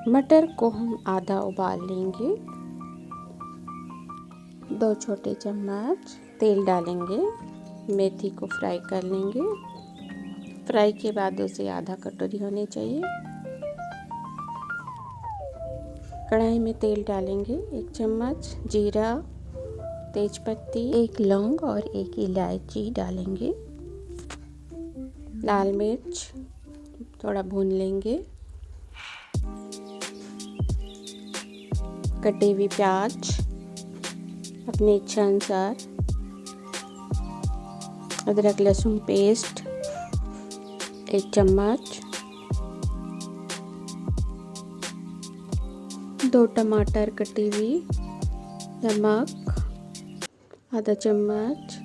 मटर को हम आधा उबाल लेंगे। 2 छोटे चम्मच तेल डालेंगे। मेथी को फ्राई कर लेंगे। फ्राई के बाद उसे आधा कटोरी होनी चाहिए। कढ़ाई में तेल डालेंगे। 1 चम्मच जीरा, तेजपत्ती, 1 लौंग और 1 इलायची डालेंगे। लाल मिर्च थोड़ा भून लेंगे। कटे हुए प्याज अपनी इच्छा अनुसार। अदरक लहसुन पेस्ट 1 चम्मच। 2 टमाटर कटी हुई। नमक आधा चम्मच।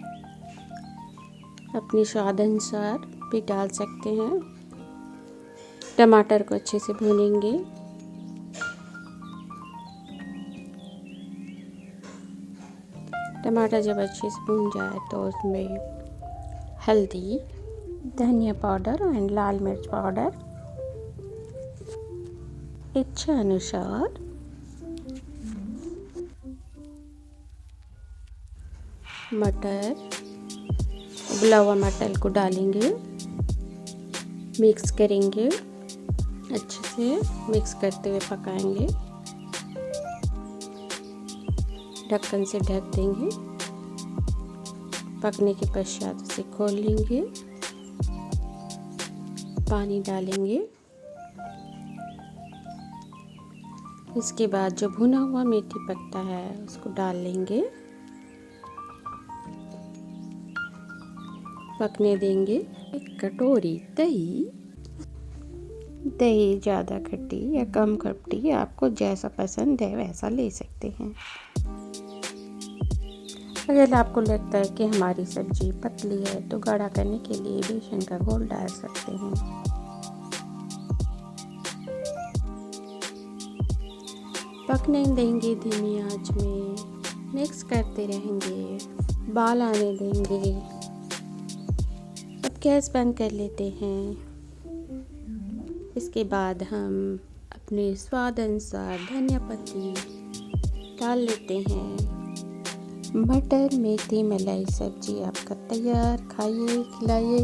अपने स्वाद अनुसार भी डाल सकते हैं। टमाटर को अच्छे से भूनेंगे। टमाटर जब अच्छे से भून जाए तो उसमें हल्दी, धनिया पाउडर एंड लाल मिर्च पाउडर इच्छा अनुसार, मटर, उबला हुआ मटर को डालेंगे। मिक्स करेंगे। अच्छे से मिक्स करते हुए पकाएंगे। ढक्कन से ढक देंगे। पकने के पश्चात उसे खोल लेंगे। पानी डालेंगे। इसके बाद जो भुना हुआ मेथी पत्ता है उसको डाल लेंगे। पकने देंगे। 1 कटोरी दही ज़्यादा खट्टी या कम खट्टी, आपको जैसा पसंद है वैसा ले सकते हैं। अगर आपको लगता है कि हमारी सब्जी पतली है तो गाढ़ा करने के लिए बेसन का घोल डाल सकते हैं। पकने देंगे धीमी आंच में। मिक्स करते रहेंगे। बाल आने देंगे। अब गैस बंद कर लेते हैं। इसके बाद हम अपने स्वाद अनुसार धनिया पत्ती डाल लेते हैं। मटर मेथी मलाई सब्जी आपका तैयार। खाइए, खिलाइए।